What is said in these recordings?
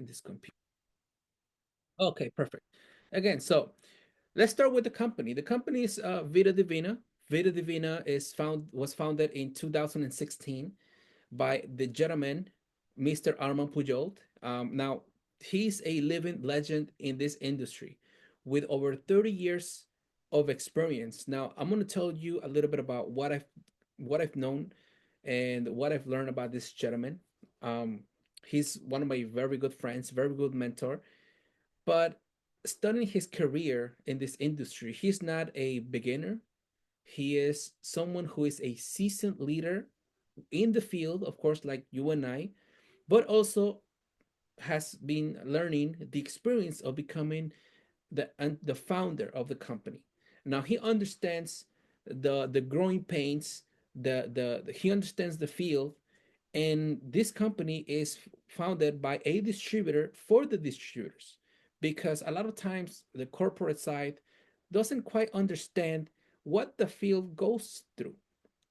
in this computer. Okay, perfect. Again, so let's start with the company. The company is Vida Divina. Vida Divina was founded in 2016 by the gentleman, Mr. Armand Puyolt. Now, he's a living legend in this industry with over 30 years of experience. Now, I'm going to tell you a little bit about what I've known and what I've learned about this gentleman. Um, he's one of my very good friends, very good mentor. But studying his career in this industry, he's not a beginner. He is someone who is a seasoned leader in the field, of course, like you and I, but also has been learning the experience of becoming the founder of the company. Now he understands the growing pains, he understands the field, and this company is founded by a distributor for the distributors, because a lot of times the corporate side doesn't quite understand what the field goes through.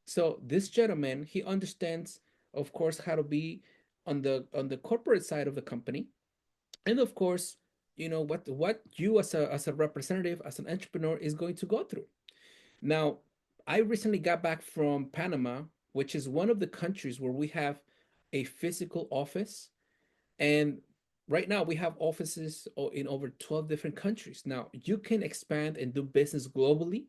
So this gentleman, he understands, of course, how to be on the corporate side of the company, and of course, what you as a representative, as an entrepreneur, is going to go through. Now, I recently got back from Panama, which is one of the countries where we have a physical office, and right now we have offices in over 12 different countries. Now, you can expand and do business globally.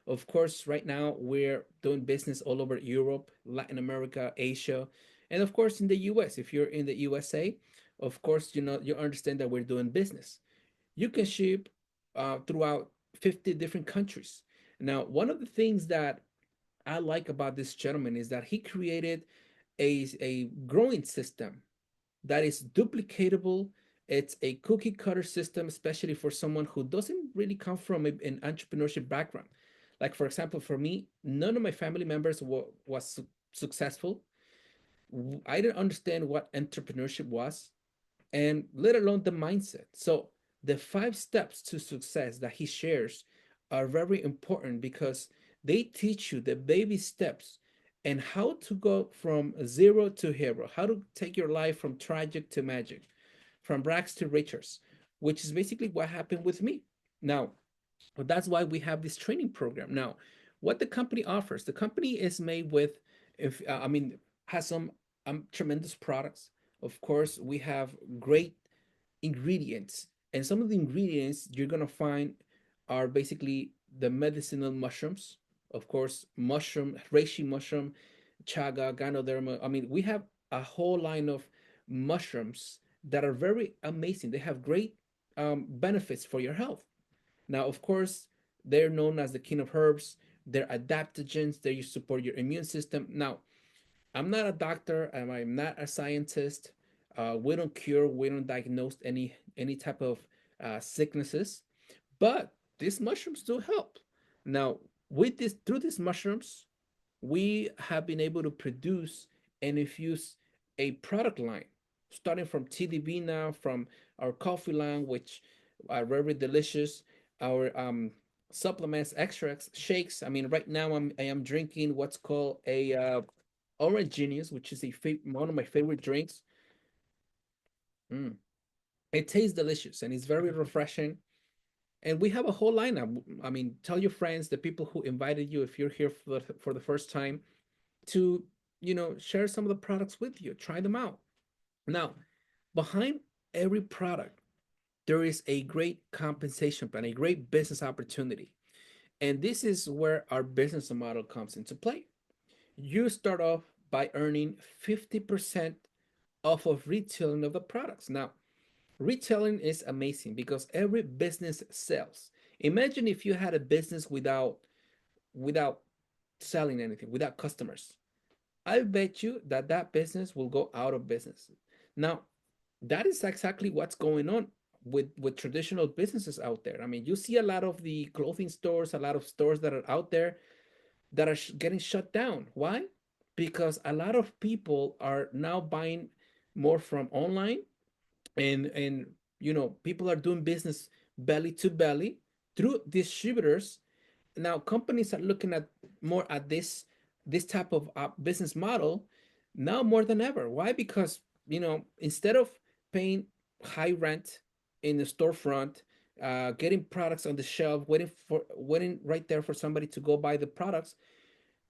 Of course, right now we're doing business all over Europe, Latin America, Asia, and of course in the US. If you're in the USA, of course, you understand that we're doing business. You can ship throughout 50 different countries. Now, one of the things that I like about this gentleman is that he created a growing system that is duplicatable. It's a cookie cutter system, especially for someone who doesn't really come from an entrepreneurship background. Like, for example, for me, none of my family members was successful. I didn't understand what entrepreneurship was, and let alone the mindset. So, the 5 steps to success that he shares are very important because they teach you the baby steps and how to go from zero to hero, how to take your life from tragic to magic, from rags to riches, which is basically what happened with me. Now, that's why we have this training program. Now, what the company offers, the company is made with, if I mean, has some tremendous products. Of course, we have great ingredients, and some of the ingredients you're gonna find are basically the medicinal mushrooms. Of course, reishi mushroom, chaga, ganoderma. I mean, we have a whole line of mushrooms that are very amazing. They have great benefits for your health. Now, of course, they're known as the king of herbs. They're adaptogens. They support your immune system. Now, I'm not a doctor. I'm not a scientist. We don't cure. We don't diagnose any type of sicknesses. But these mushrooms do help. Now, with this through these mushrooms, we have been able to produce and infuse a product line, starting from TDB now, from our coffee line, which are very delicious, our supplements, extracts, shakes. I mean, right now I am drinking what's called a orange genius, which is one of my favorite drinks. Mm. It tastes delicious and it's very refreshing. And we have a whole lineup. I mean, tell your friends, the people who invited you, if you're here for the first time, to share some of the products with you. Try them out. Now, behind every product, there is a great compensation plan, a great business opportunity. And this is where our business model comes into play. You start off by earning 50% off of retailing of the products. Now, retailing is amazing because every business sells. Imagine if you had a business without selling anything, without customers. I bet you that business will go out of business. Now, that is exactly what's going on with traditional businesses out there. I mean, you see a lot of the clothing stores, a lot of stores that are out there that are getting shut down. Why? Because a lot of people are now buying more from online, and people are doing business belly to belly through distributors. Now companies are looking at more at this type of business model now more than ever. Why? Because instead of paying high rent in the storefront, getting products on the shelf, waiting right there for somebody to go buy the products.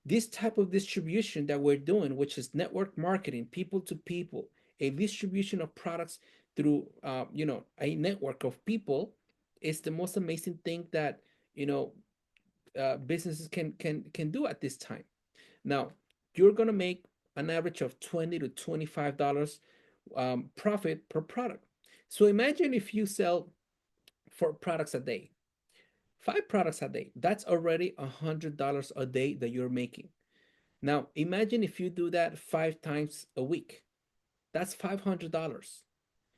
This type of distribution that we're doing, which is network marketing, people to people, a distribution of products through a network of people, is the most amazing thing that you know businesses can do at this time. Now, you're gonna make an average of $20 to $25 profit per product. So imagine if you sell 4 products a day, 5 products a day. That's already $100 a day that you're making. Now, imagine if you do that 5 times a week. That's $500.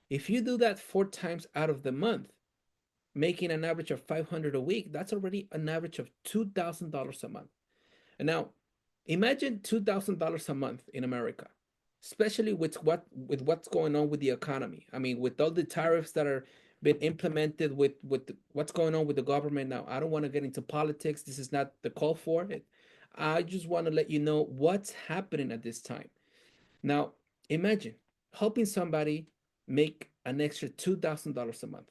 If you do that 4 times out of the month, making an average of 500 a week, that's already an average of $2,000 a month. And now, imagine $2,000 a month in America, especially with what's going on with the economy. I mean, with all the tariffs that are been implemented, with what's going on with the government now. I don't want to get into politics. This is not the call for it. I just want to let you know what's happening at this time. Now, imagine helping somebody make an extra $2,000 a month.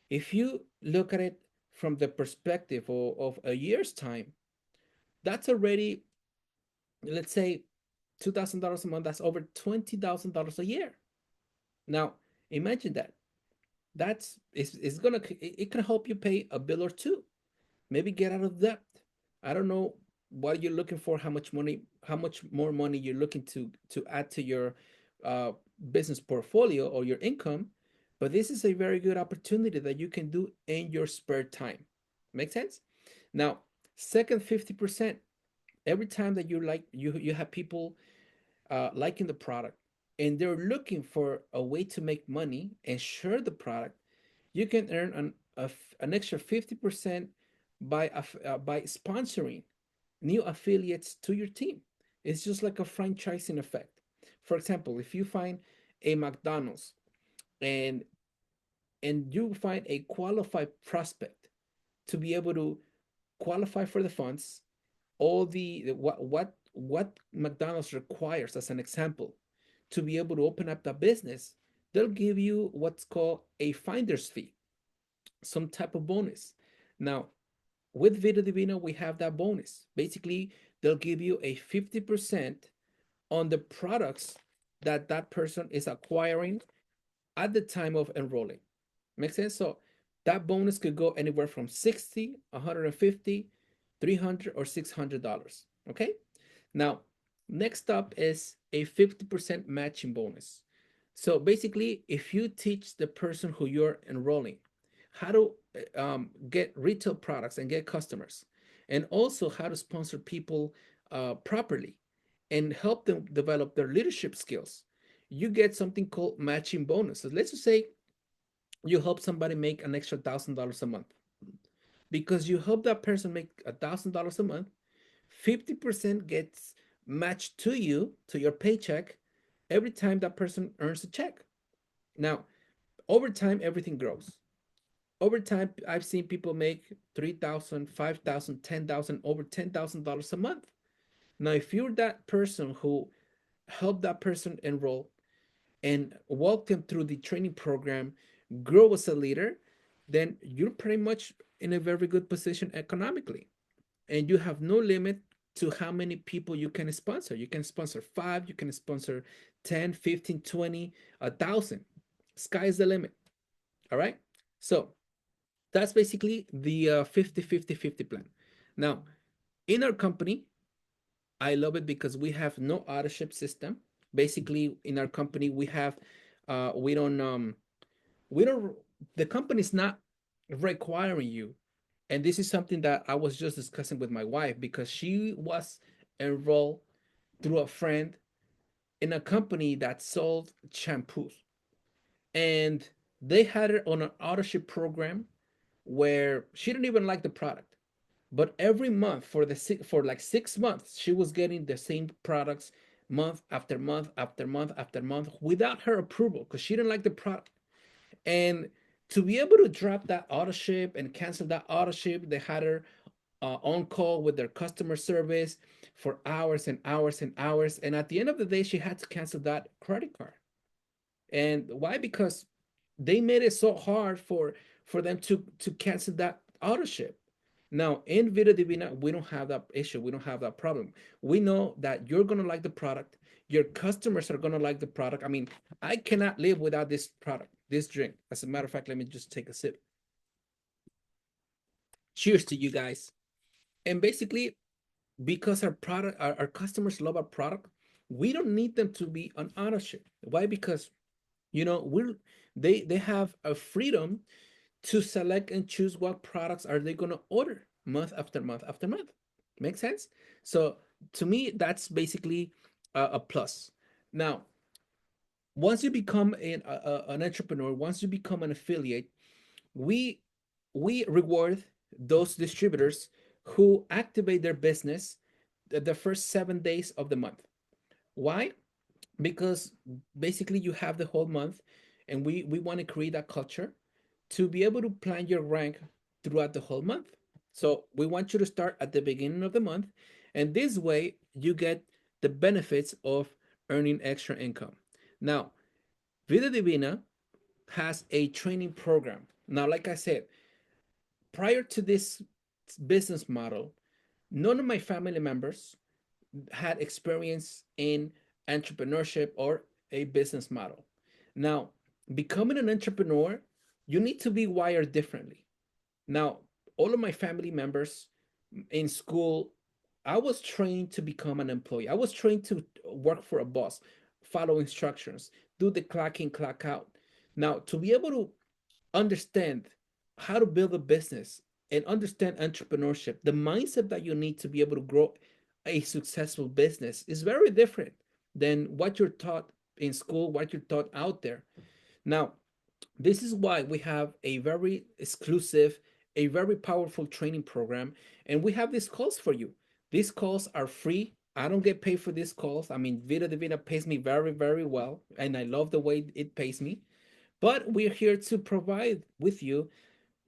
If you look at it from the perspective of a year's time, that's already, let's say, $2,000 a month. That's over $20,000 a year. Now, imagine that. It's gonna, it can help you pay a bill or two. Maybe get out of debt. I don't know what you're looking for, how much more money you're looking to add to your uh, business portfolio or your income, but this is a very good opportunity that you can do in your spare time. Make sense? Now, second 50%, every time that you have people liking the product and they're looking for a way to make money and share the product, you can earn an extra 50% by sponsoring new affiliates to your team. It's just like a franchising effect. For example, if you find a McDonald's and you find a qualified prospect to be able to qualify for the funds, all the what McDonald's requires, as an example, to be able to open up the business, they'll give you what's called a finder's fee, some type of bonus. Now, with Vida Divina, we have that bonus. Basically, they'll give you a 50% on the products that that person is acquiring at the time of enrolling. Make sense? So that bonus could go anywhere from 60, 150, 300, or $600. Okay? Now, next up is a 50% matching bonus. So basically, if you teach the person who you're enrolling how to get retail products and get customers, and also how to sponsor people properly and help them develop their leadership skills, you get something called matching bonuses. Let's just say you help somebody make an extra $1,000 a month. Because you help that person make $1,000 a month, 50% gets matched to you, to your paycheck, every time that person earns a check. Now, over time, everything grows. Over time, I've seen people make 3,000, 5,000, 10,000, over $10,000 a month. Now, if you're that person who helped that person enroll and walk them through the training program, grow as a leader, then you're pretty much in a very good position economically. And you have no limit to how many people you can sponsor. You can sponsor 5, you can sponsor 10, 15, 20, 1,000. Sky's the limit. All right. So that's basically the 50, 50, 50 plan. Now, in our company, I love it because we have no authorship system. Basically, in our company, we don't, the company's not requiring you. And this is something that I was just discussing with my wife because she was enrolled through a friend in a company that sold shampoos. And they had her on an authorship program where she didn't even like the product. But every month for like 6 months, she was getting the same products month after month after month after month without her approval because she didn't like the product. And to be able to drop that auto-ship and cancel that auto-ship, they had her on call with their customer service for hours and hours and hours. And at the end of the day, she had to cancel that credit card. And why? Because They made it so hard for them to cancel that auto ship. Now in Vida Divina, we don't have that issue. We don't have that problem. We know that you're gonna like the product. Your customers are gonna like the product. I mean, I cannot live without this product, this drink. As a matter of fact, let me just take a sip. Cheers to you guys. And basically, because our customers love our product, we don't need them to be on auto ship. Why? Because we're they have a freedom to select and choose what products are they going to order month after month after month. Make sense? So to me, that's basically a plus. Now, once you become an entrepreneur, once you become an affiliate, we we reward those distributors who activate their business the first 7 days of the month. Why? Because basically you have the whole month, and we want to create that culture to be able to plan your rank throughout the whole month. So we want you to start at the beginning of the month, and this way you get the benefits of earning extra income. Now, Vida Divina has a training program. Now, like I said, prior to this business model, none of my family members had experience in entrepreneurship or a business model. Now, becoming an entrepreneur, you need to be wired differently. Now, all of my family members in school, I was trained to become an employee. I was trained to work for a boss, follow instructions, do the clock in, clock out. Now, to be able to understand how to build a business and understand entrepreneurship, the mindset that you need to be able to grow a successful business is very different than what you're taught in school, what you're taught out there. Now, this is why we have a very exclusive, a very powerful training program, and we have these calls for you. These calls are free. I don't get paid for these calls. I mean, Vida Divina pays me very, very well, and I love the way it pays me. But we're here to provide with you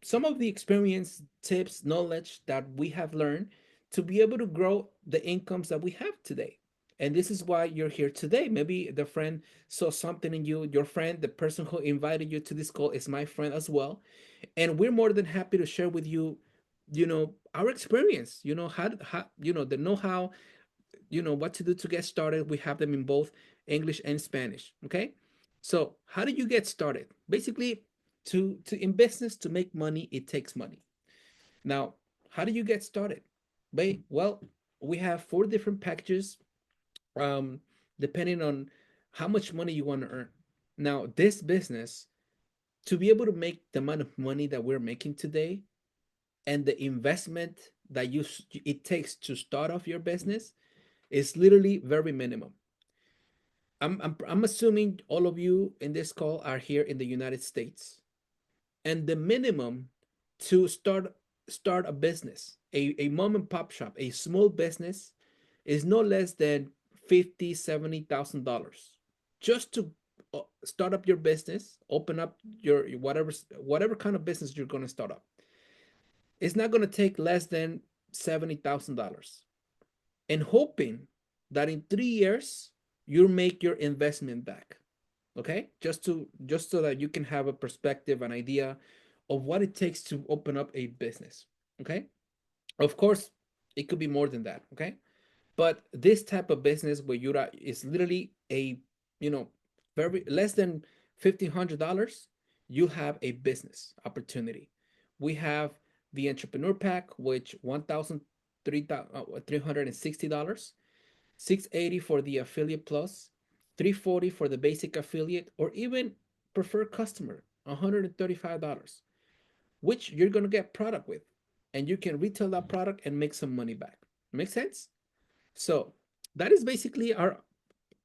some of the experience, tips, knowledge that we have learned to be able to grow the incomes that we have today. And this is why you're here today. Maybe the friend saw something in you. Your friend, the person who invited you to this call, is my friend as well. And we're more than happy to share with you, our experience, the know-how, what to do to get started. We have them in both English and Spanish. Okay. So how do you get started? Basically, to in business, to make money, it takes money. Now, how do you get started? Well, we have 4 different packages, um, depending on how much money you want to earn. Now, this business, to be able to make the amount of money that we're making today, and the investment that it takes to start off your business, is literally very minimum. I'm assuming all of you in this call are here in the United States, and the minimum to start a business, a mom and pop shop, a small business, is no less than 50, 70,000 dollars just to start up your business, open up your whatever kind of business you're going to start up. It's not going to take less than $70,000, and hoping that in 3 years you make your investment back. Okay, just so that you can have a perspective, an idea of what it takes to open up a business. Okay, of course it could be more than that. Okay, but this type of business where you're is literally a, you know very less than $1,500, you have a business opportunity. We have the entrepreneur pack, which $1,360, 680 for the affiliate plus, 340 for the basic affiliate, or even preferred customer, $135, which you're going to get product with, and you can retail that product and make some money back. Make sense? So that is basically our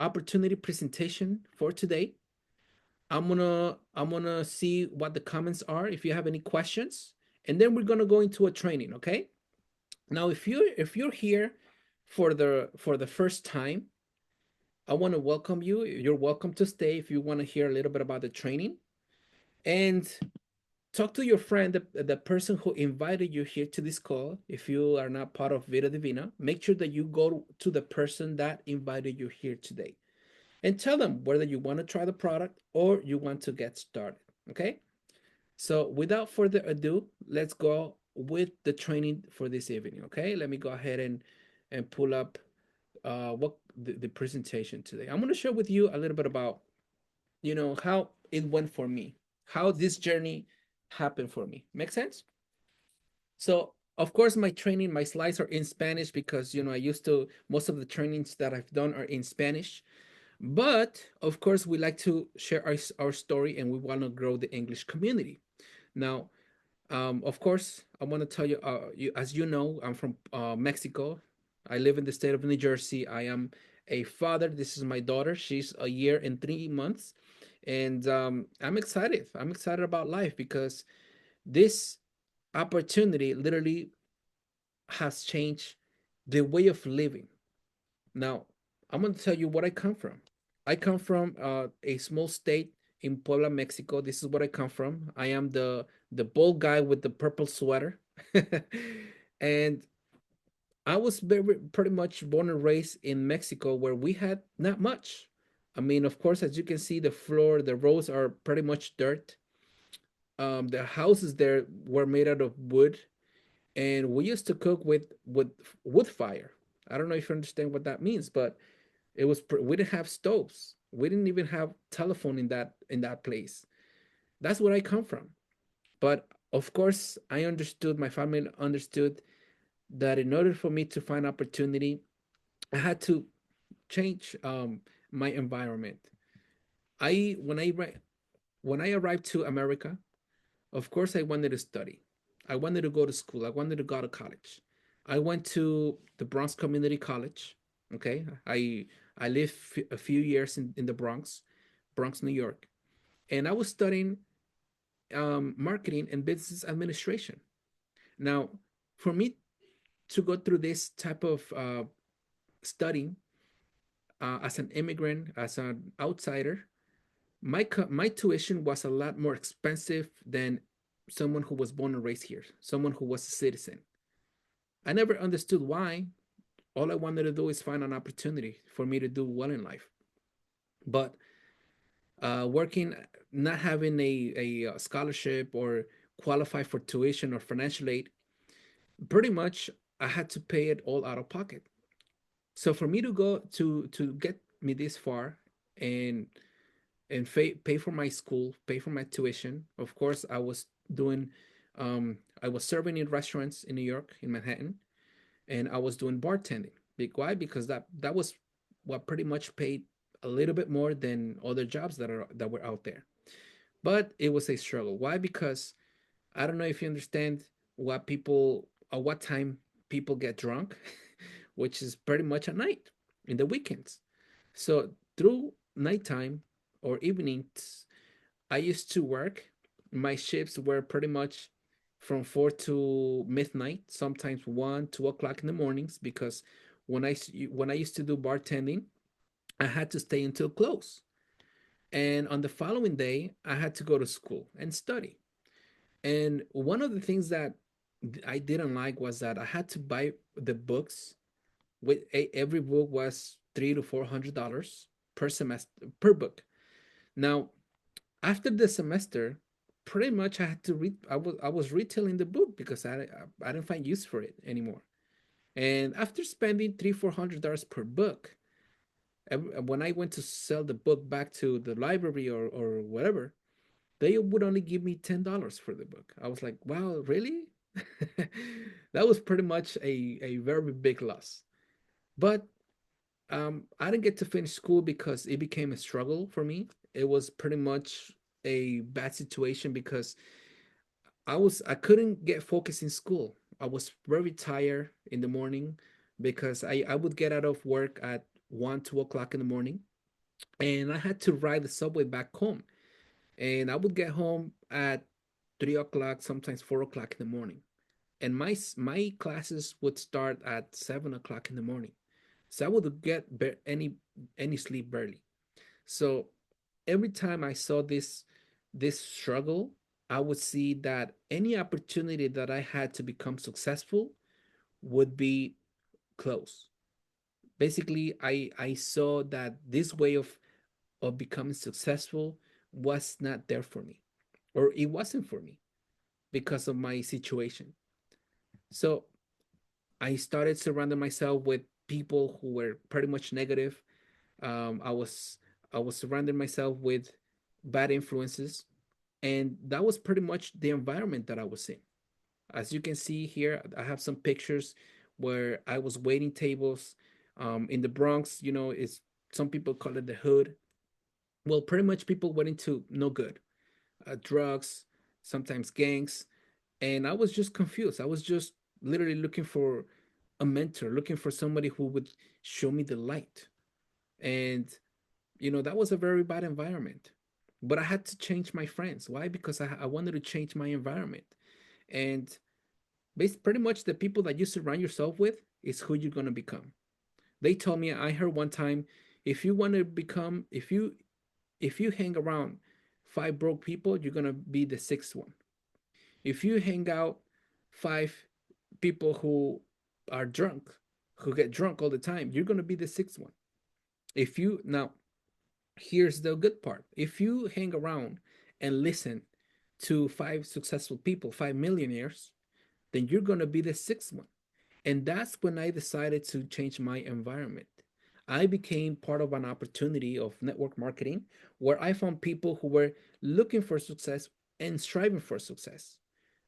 opportunity presentation for today. I'm gonna see what the comments are, if you have any questions, and then we're gonna go into a training. Okay. Now, if you're here for the first time, I want to welcome you. You're welcome to stay if you want to hear a little bit about the training, and talk to your friend, the person who invited you here to this call. If you are not part of Vida Divina, make sure that you go to the person that invited you here today, and tell them whether you want to try the product or you want to get started. Okay. So without further ado, let's go with the training for this evening. Okay. Let me go ahead and pull up what the presentation today. I'm going to share with you a little bit about, how it went for me, how this journey happened for me. Make sense? So, of course, my training, my slides are in Spanish because, I used to, most of the trainings that I've done are in Spanish. But of course, we like to share our story and we want to grow the English community. Now, of course, I want to tell you, as you know, I'm from Mexico. I live in the state of New Jersey. I am a father. This is my daughter. She's a year and 3 months. And I'm excited. I'm excited about life because this opportunity literally has changed the way of living. Now, I'm going to tell you what I come from. I come from a small state in Puebla, Mexico. This is what I come from. I am the bald guy with the purple sweater, and I was pretty much born and raised in Mexico, where we had not much. I mean, of course, as you can see, the floor, the roads are pretty much dirt. The houses there were made out of wood, and we used to cook with wood fire. I don't know if you understand what that means, but we didn't have stoves. We didn't even have telephone in that place. That's where I come from. But of course, I understood. My family understood that in order for me to find opportunity, I had to change my environment. I when I arrived to America, of course, I wanted to study. I wanted to go to school. I wanted to go to college. I went to the Bronx Community College. Okay, I lived a few years in the Bronx, New York, and I was studying marketing and business administration. Now, for me to go through this type of studying as an immigrant, as an outsider, my tuition was a lot more expensive than someone who was born and raised here, someone who was a citizen. I never understood why. All I wanted to do is find an opportunity for me to do well in life. But working, not having a scholarship or qualify for tuition or financial aid, pretty much I had to pay it all out of pocket. So for me to go to get me this far and pay for my school, pay for my tuition. Of course, doing, I was serving in restaurants in New York, in Manhattan, and I was doing bartending. Why? Because that was what pretty much paid a little bit more than other jobs that were out there. But it was a struggle. Why? Because I don't know if you understand what time people get drunk, which is pretty much at night in the weekends. So through nighttime or evenings, I used to work. My shifts were pretty much from 4 to midnight, sometimes 1, 2 o'clock in the mornings, because when I used to do bartending, I had to stay until close. And on the following day, I had to go to school and study. And one of the things that I didn't like was that I had to buy the books. Every book was $300 to $400 per semester per book. Now, after the semester, pretty much I had to read. I was retailing the book because I didn't find use for it anymore. And after spending $300 to $400 per book, when I went to sell the book back to the library or whatever, they would only give me $10 for the book. I was like, wow, really? That was pretty much a very big loss. But I didn't get to finish school because it became a struggle for me. It was pretty much a bad situation because I couldn't get focused in school. I was very tired in the morning because I would get out of work at 1, 2 o'clock in the morning, and I had to ride the subway back home. And I would get home at 3 o'clock, sometimes 4 o'clock in the morning. And my classes would start at 7 o'clock in the morning. So I would get any sleep barely. So every time I saw this struggle, I would see that any opportunity that I had to become successful would be close. Basically, I saw that this way of becoming successful was not there for me. or it wasn't for me because of my situation. So I started surrounding myself with people who were pretty much negative. Um, I was I was surrounding myself with bad influences, and that was pretty much the environment that I was in. As you can see here, I have some pictures where I was waiting tables in the Bronx. You know, it's some people call it the hood. Well, pretty much people went into no good, drugs, sometimes gangs, and I was just confused. I was just literally looking for a mentor, looking for somebody who would show me the light. And that was a very bad environment. But I had to change my friends. Why? Because I wanted to change my environment. And pretty much the people that you surround yourself with is who you're going to become. They told me, I heard one time, if you want to become, if you hang around five broke people, you're going to be the sixth one. If you hang out five people who are drunk, who get drunk all the time, you're going to be the sixth one. If you now Here's the good part. If you hang around and listen to five successful people, five millionaires, then you're going to be the sixth one. And that's when I decided to change my environment. I became part of an opportunity of network marketing where I found people who were looking for success and striving for success.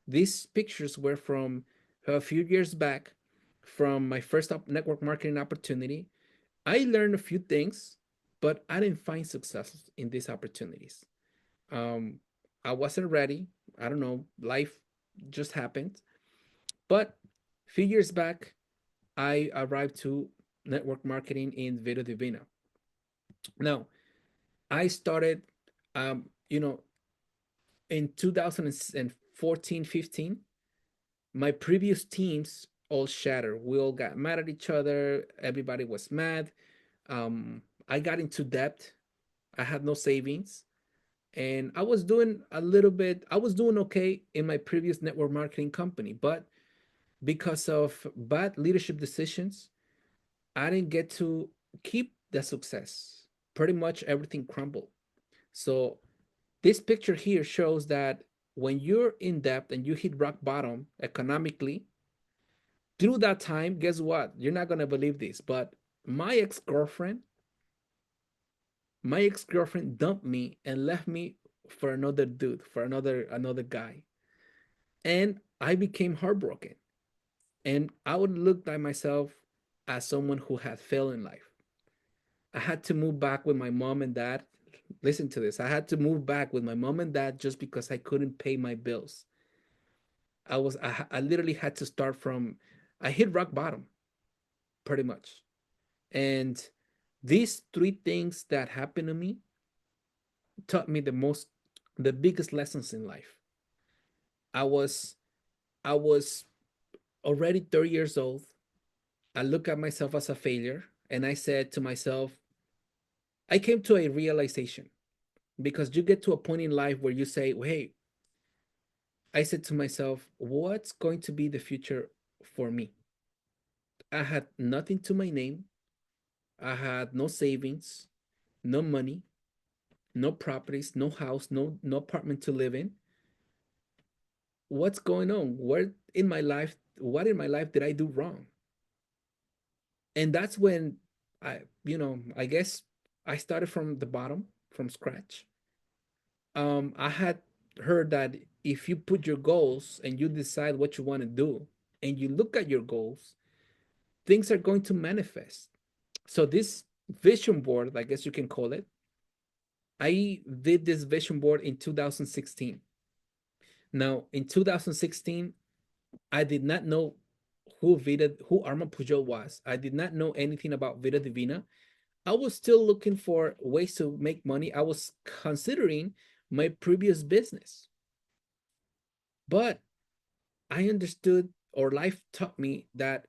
These pictures were from a few years back from my first network marketing opportunity. I learned a few things, but I didn't find success in these opportunities. Um, I wasn't ready. I don't know. Life just happened. But a few years back, I arrived to network marketing in Vida Divina. Now, I started, in 2014, 15. My previous teams all shattered. We all got mad at each other. Everybody was mad. I got into debt. I had no savings. And I was doing a little bit, I was doing okay in my previous network marketing company. But because of bad leadership decisions, I didn't get to keep the success. Pretty much everything crumbled. So this picture here shows that when you're in debt and you hit rock bottom economically, through that time, guess what? You're not gonna believe this, but my ex-girlfriend, my ex-girlfriend dumped me and left me for another dude, for another guy. And I became heartbroken. And I would look at myself as someone who had failed in life. I had to move back with my mom and dad. Listen to this. I had to move back with my mom and dad just because I couldn't pay my bills. I literally had to start from I hit rock bottom pretty much. And these three things that happened to me taught me the biggest lessons in life. I was I was already 30 years old. I look at myself as a failure and I said to myself, I came to a realization because you get to a point in life where you say, well, hey, I said to myself, what's going to be the future for me? I had nothing to my name. I had no savings, no money, no properties, no house, no apartment to live in. What's going on? What in my life did I do wrong? And that's when I guess I started from the bottom, from scratch. I had heard that if you put your goals and you decide what you want to do and you look at your goals, things are going to manifest. So this vision board, I guess you can call it, I did this vision board in 2016. Now, in 2016, I did not know who Armand Puyolt was. I did not know anything about Vida Divina. I was still looking for ways to make money. I was considering my previous business, but I understood, or life taught me, that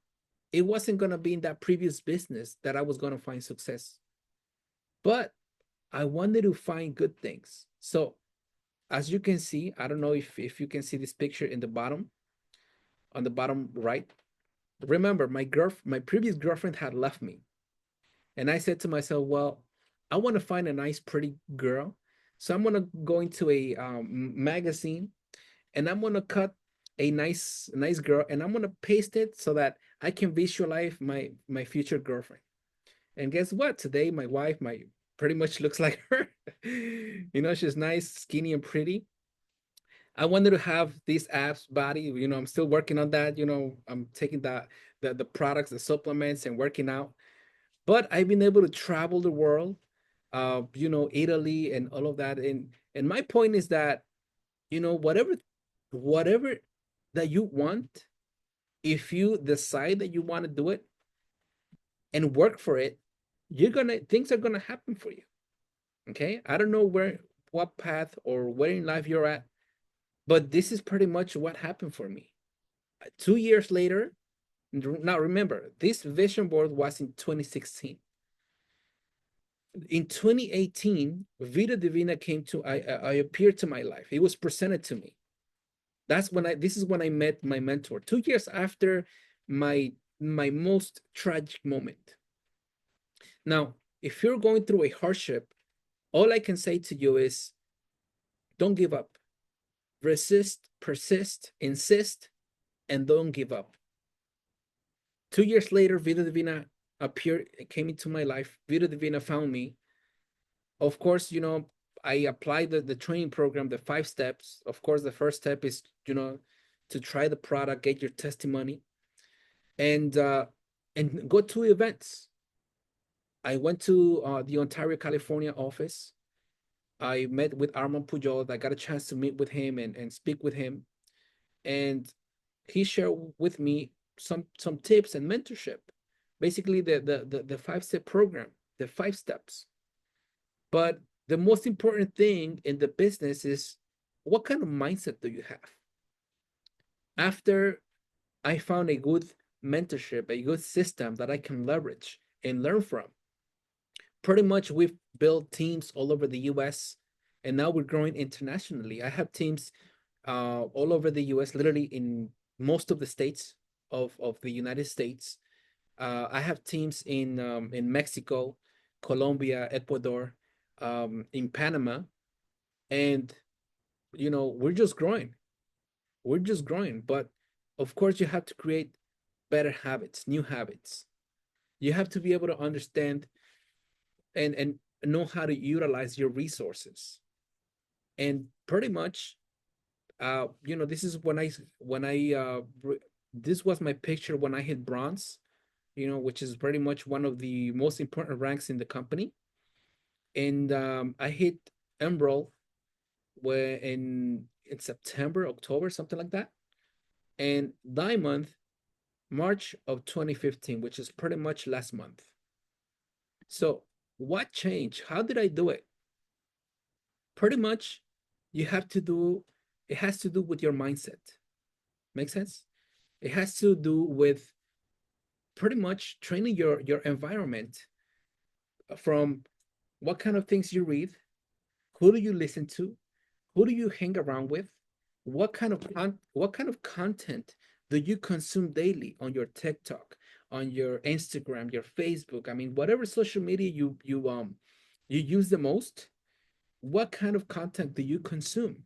it wasn't going to be in that previous business that I was going to find success. But I wanted to find good things. So, as you can see, I don't know if you can see this picture in the bottom, on the bottom right. Remember, my previous girlfriend had left me. And I said to myself, well, I want to find a nice, pretty girl So I'm gonna go into a magazine, and I'm gonna cut a nice girl, and I'm gonna paste it so that I can visualize my future girlfriend. And guess what? Today, my wife, my pretty much looks like her. She's nice, skinny, and pretty. I wanted to have these abs body. I'm still working on that. I'm taking the products, the supplements, and working out. But I've been able to travel the world, Italy and all of that. And my point is that, whatever that you want, if you decide that you want to do it and work for it, things are gonna happen for you. Okay. I don't know what path or where in life you're at, but this is pretty much what happened for me. 2 years later, now remember, this vision board was in 2016. In 2018, Vida Divina came to I appeared to my life. It was presented to me. This is when I met my mentor. 2 years after my most tragic moment. Now, if you're going through a hardship, all I can say to you is don't give up. Resist, persist, insist, and don't give up. 2 years later, Vida Divina came into my life. Vida Divina found me. Of course, I applied the training program, the 5 steps. Of course, the first step is, to try the product, get your testimony, and go to events. I went to the Ontario, California office. I met with Armand Puyolt. I got a chance to meet with him and speak with him. And he shared with me some tips and mentorship. Basically, the 5 step program, the 5 steps. But the most important thing in the business is, what kind of mindset do you have? After I found a good mentorship, a good system that I can leverage and learn from, pretty much we've built teams all over the US, and now we're growing internationally. I have teams all over the US, literally in most of the states of the United States. I have teams in Mexico, Colombia, Ecuador, in Panama, and we're just growing. We're just growing, but of course you have to create better habits, new habits. You have to be able to understand and know how to utilize your resources. And pretty much, this is this was my picture when I hit bronze, which is pretty much one of the most important ranks in the company. And I hit emerald where in September, October, something like that, and diamond March of 2015, which is pretty much last month. So what changed? How did I do it? Pretty much, you have to do. It has to do with your mindset. Make sense? It has to do with pretty much training your environment from what kind of things you read, who do you listen to, who do you hang around with, what kind of content do you consume daily on your TikTok, on your Instagram, your Facebook. I mean, whatever social media you use the most, what kind of content do you consume?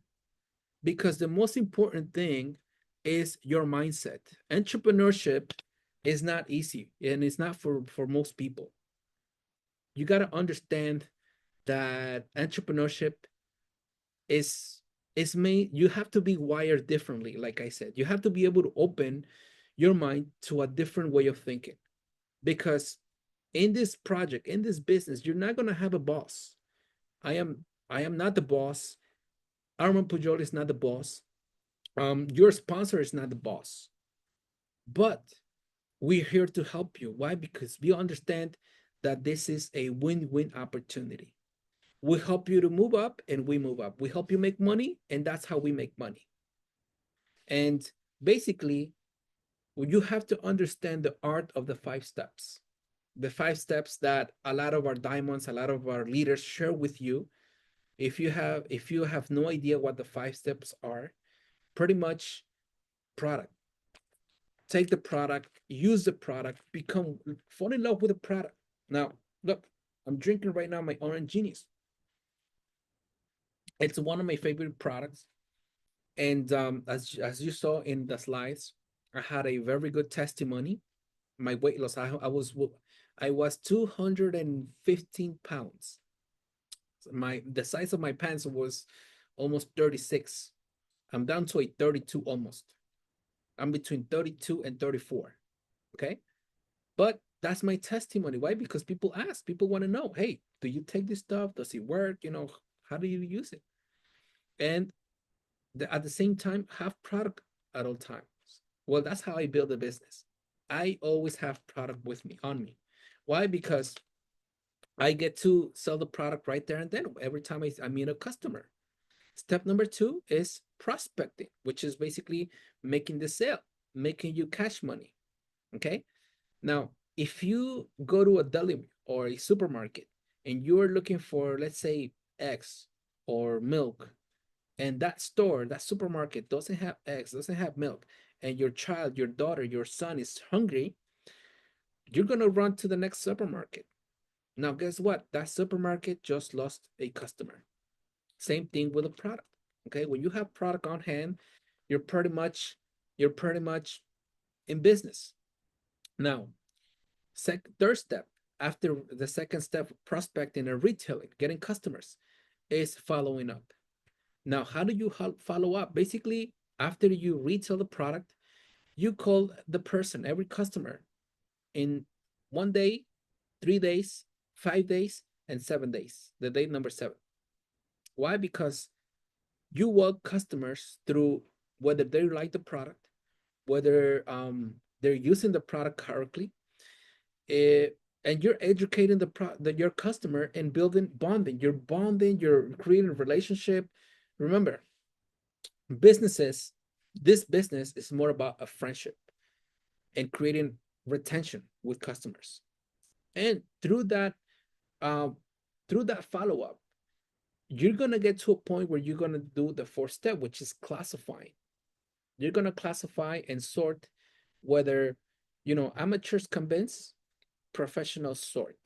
Because the most important thing is your mindset. Entrepreneurship is not easy, and it's not for most people. You got to understand that entrepreneurship is is made. You have to be wired differently. Like I said, you have to be able to open your mind to a different way of thinking, because in this project, in this business, you're not going to have a boss. I am not the boss. Armand Puyolt is not the boss. Your sponsor is not the boss, but we're here to help you. Why? Because we understand that this is a win-win opportunity. We help you to move up, and we move up. We help you make money, and that's how we make money. And basically, you have to understand the art of the 5 steps. The 5 steps that a lot of our diamonds, a lot of our leaders share with you. If you have no idea what the 5 steps are, pretty much product. Take the product, use the product, fall in love with the product. Now, look, I'm drinking right now my Orange Genius. It's one of my favorite products. And as you saw in the slides, I had a very good testimony. My weight loss, I was 215 pounds. My The size of my pants was almost 36. I'm down to a 32 almost. I'm between 32 and 34. Okay. But that's my testimony. Why? Because people ask, people want to know, hey, do you take this stuff? Does it work? How do you use it? And at the same time, have product at all times. Well, that's how I build a business. I always have product with me, on me. Why? Because I get to sell the product right there and then every time I meet a customer. Step number two is prospecting, which is basically making the sale, making you cash money. Okay. Now, if you go to a deli or a supermarket and you're looking for, let's say, eggs or milk, and that store, that supermarket doesn't have eggs, doesn't have milk, and your child, your daughter, your son is hungry, you're going to run to the next supermarket. Now, guess what? That supermarket just lost a customer. Same thing with a product. Okay, when you have product on hand, you're pretty much you're pretty much in business. Now, third step after the second step, prospecting and retailing, getting customers, is following up. Now, how do you follow up? Basically, after you retail the product, you call the person, every customer, in 1 day, 3 days, 5 days, and 7 days, the day number seven. Why? Because you walk customers through whether they like the product, whether they're using the product correctly, uh, and you're educating your customer and building bonding. You're bonding, you're creating a relationship. Remember, businesses, this business is more about a friendship and creating retention with customers. And uh, through that follow up, you're gonna get to a point where you're gonna do the fourth step, which is classifying. You're gonna classify and sort whether amateurs convince, professionals sort.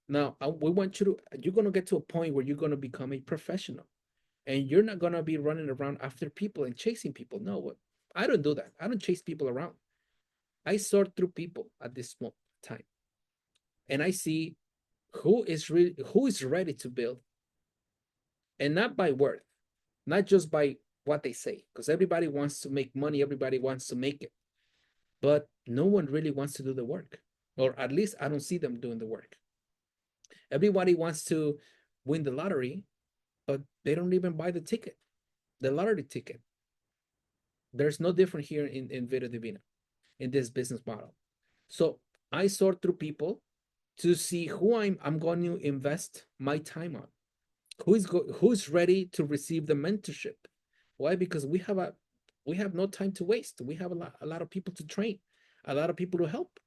Now, we want you to. You're gonna get to a point where you're gonna become a professional, and you're not gonna be running around after people and chasing people. No, I don't do that. I don't chase people around. I sort through people at this time, and I see who is ready to build, and not by word, not just by what they say, because everybody wants to make money, everybody wants to make it, but no one really wants to do the work, or at least I don't see them doing the work. Everybody wants to win the lottery, but they don't even buy the lottery ticket. There's no different here in Vida Divina, in this business model. So I sort through people to see who I'm going to invest my time on. Who's ready to receive the mentorship? Why? Because we have no time to waste. We have a lot of people to train, a lot of people to help.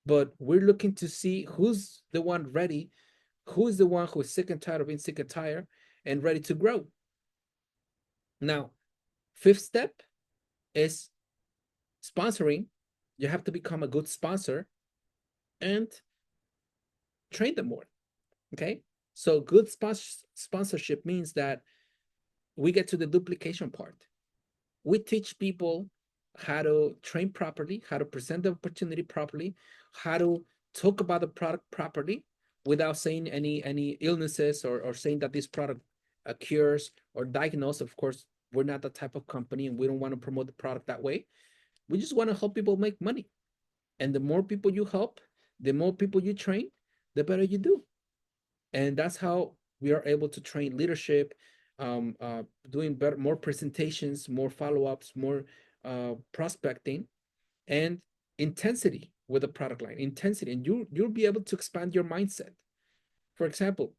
But we're looking to see who's the one ready, who's the one who is sick and tired of being sick and tired and ready to grow. Now, fifth step is sponsoring. You have to become a good sponsor and train them more. Okay. So good sponsorship means that we get to the duplication part. We teach people how to train properly, how to present the opportunity properly, how to talk about the product properly without saying any illnesses, or saying that this product cures or diagnose. Of course, we're not that type of company, and we don't want to promote the product that way. We just want to help people make money. And the more people you help, the more people you train, the better you do. And that's how we are able to train leadership, doing better, more presentations, more follow-ups, more prospecting, and intensity with the product line. Intensity, and you'll be able to expand your mindset. For example,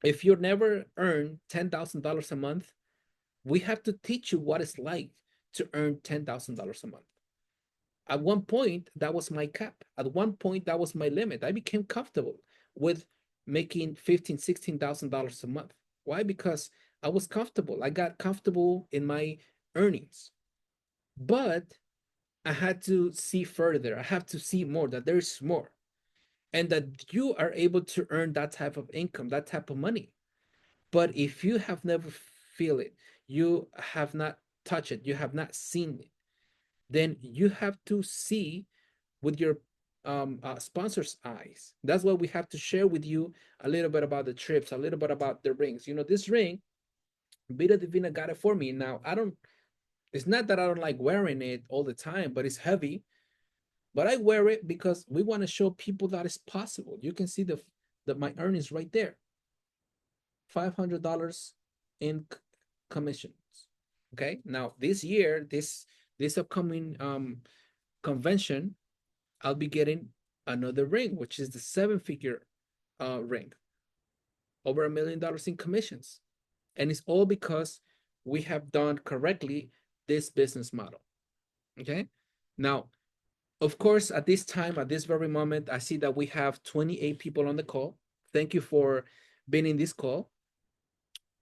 if you never earn $10,000 a month, we have to teach you what it's like to earn $10,000 a month. At one point, that was my cap. At one point, that was my limit. I became comfortable with making $15,000, $16,000 a month. Why? Because I was comfortable. I got comfortable in my earnings. But I had to see further. I have to see more, that there's more. And that you are able to earn that type of income, that type of money. But if you have never feel it, you have not touched it, you have not seen it, then you have to see with your sponsor's eyes. That's why we have to share with you a little bit about the trips, a little bit about the rings. This ring, Vida Divina got it for me. Now, I don't, it's not that I don't like wearing it all the time, but it's heavy. But I wear it because we want to show people that it's possible. You can see the my earnings right there. $500 in commissions. Okay. Now this year, this upcoming convention, I'll be getting another ring, which is the seven-figure ring, over $1 million in commissions, and it's all because we have done correctly this business model. Okay. Now, of course, at this time, at this very moment, I see that we have 28 people on the call. Thank you for being in this call.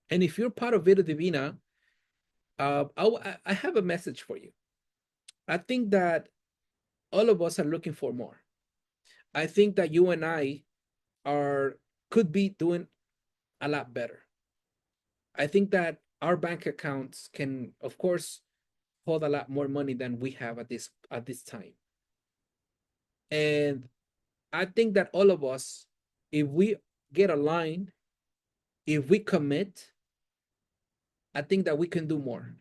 And if you're part of Vida Divina, I have a message for you. I think that all of us are looking for more. I think that you and I are could be doing a lot better. I think that our bank accounts can, of course, hold a lot more money than we have at this time. And I think that all of us, if we get aligned, if we commit, I think that we can do more.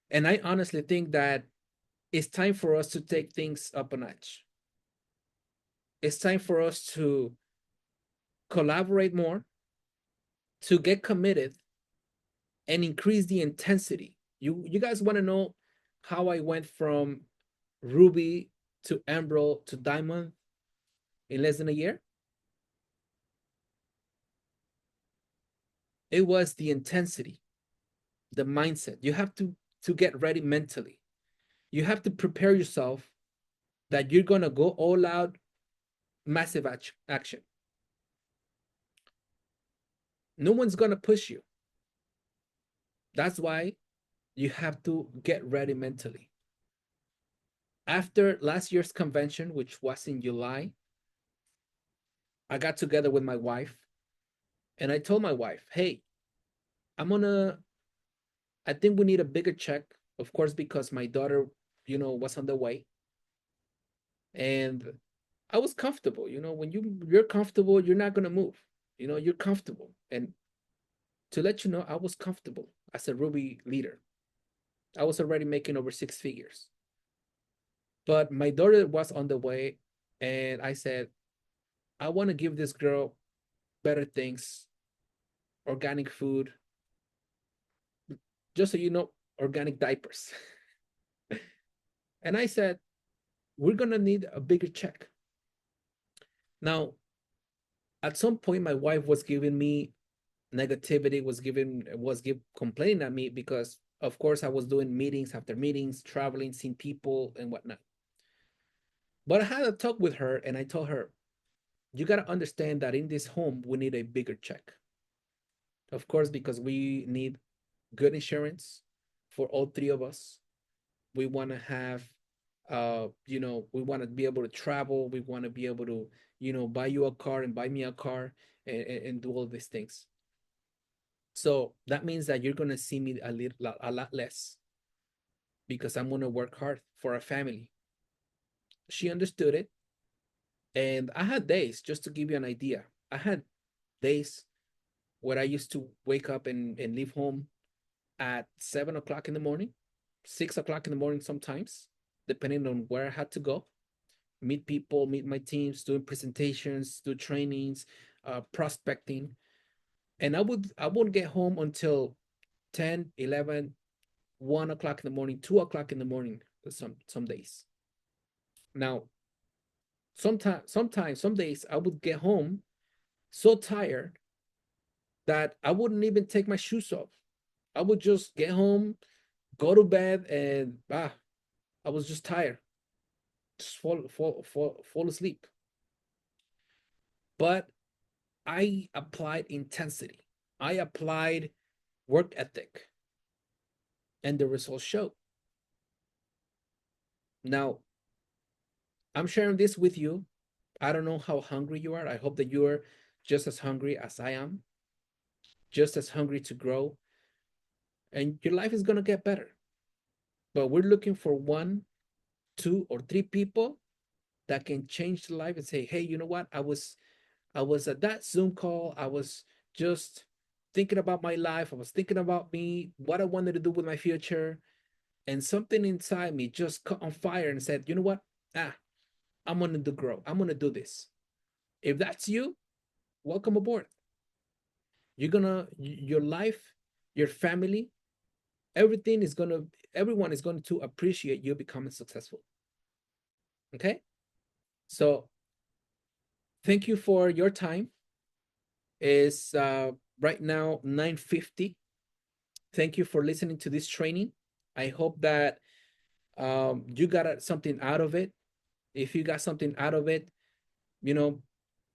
And I honestly think that it's time for us to take things up a notch. It's time for us to collaborate more, to get committed, and increase the intensity. You guys want to know how I went from ruby to emerald to diamond in less than a year? It was the intensity, the mindset. You have to get ready mentally. You have to prepare yourself that you're going to go all out, massive action. No one's going to push you. That's why you have to get ready mentally. After last year's convention, which was in July, I got together with my wife and I told my wife, hey, I'm gonna, I think we need a bigger check, of course, because my daughter, was on the way. And I was comfortable. When you're comfortable, you're not gonna move. You're comfortable. And to let you know, I was comfortable as a Ruby leader. I was already making over six figures. But my daughter was on the way, and I said, I want to give this girl better things, organic food, just so you know, organic diapers. And I said, we're gonna need a bigger check. Now, at some point, my wife was giving me negativity, complaining at me because, of course, I was doing meetings after meetings, traveling, seeing people and whatnot. But I had a talk with her, and I told her, you gotta understand that in this home we need a bigger check. Of course, because we need good insurance for all three of us. We want to have we want to be able to travel, we want to be able to buy you a car and buy me a car, and do all these things. So that means that you're going to see me a lot less because I'm going to work hard for our family. She understood it. And I had days, just to give you an idea, I had days where I used to wake up and leave home at 7 o'clock in the morning, 6 o'clock in the morning sometimes, depending on where I had to go, meet people, meet my teams, doing presentations, do trainings, prospecting. And I wouldn't get home until 10, 11, 1 o'clock in the morning, 2 o'clock in the morning, some days. Now, sometimes, some days I would get home so tired that I wouldn't even take my shoes off. I would just get home, go to bed, and I was just tired. Just fall asleep. But I applied intensity. I applied work ethic, and the results show. Now, I'm sharing this with you. I don't know how hungry you are. I hope that you are just as hungry as I am. just as hungry to grow, and your life is going to get better. But we're looking for one, two, or three people that can change the life and say, hey, you know what? I was at that Zoom call. I was just thinking about my life. I was thinking about me, what I wanted to do with my future. And something inside me just caught on fire and said, you know what? Ah, I'm going to grow. I'm going to do this. If that's you, welcome aboard. You're going to, your life, your family, everything is going to, everyone is going to appreciate you becoming successful. Okay. So thank you for your time. Is right now 9:50. Thank you for listening to this training. I hope that you got something out of it. If you got something out of it, you know,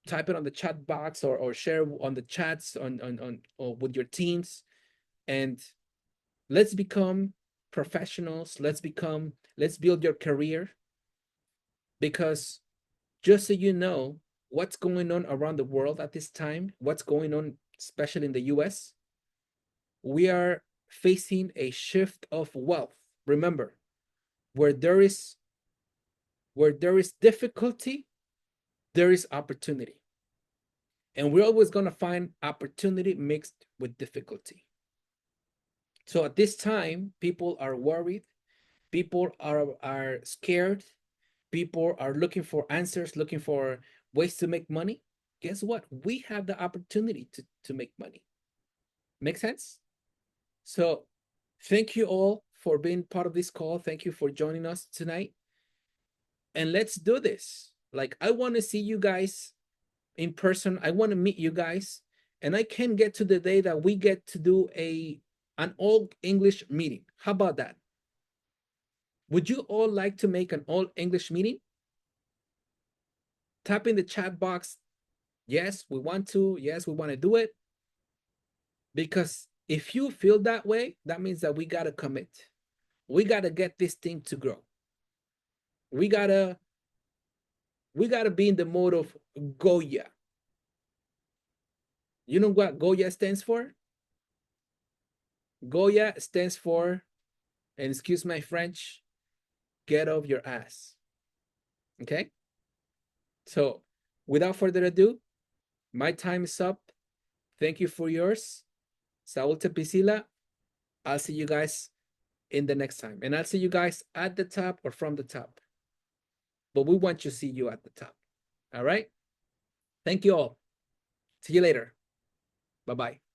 type it on the chat box, or share on the chats on or with your teams, and let's become professionals. Let's build your career, because just so you know what's going on around the world at this time, what's going on, especially in the US, we are facing a shift of wealth. Remember, where there is difficulty, there is opportunity. And we're always going to find opportunity mixed with difficulty. So at this time, people are worried, people are scared, people are looking for answers, looking for ways to make money. Guess what? We have the opportunity to make money. Make sense? So thank you all for being part of this call. Thank you for joining us tonight. And let's do this. Like, I want to see you guys in person. I want to meet you guys. And I can get to the day that we get to do an all English meeting. How about that? Would you all like to make an all English meeting? Tap in the chat box. Yes, we want to. Yes, we want to do it. Because if you feel that way, that means that we got to commit. We got to get this thing to grow. We got to be in the mode of Goya. You know what Goya stands for? Goya stands for, and excuse my French, get off your ass. Okay? So without further ado, my time is up. Thank you for yours. Saul Tepicila. I'll see you guys in the next time. And I'll see you guys at the top or from the top. But we want to see you at the top. All right? Thank you all. See you later. Bye-bye.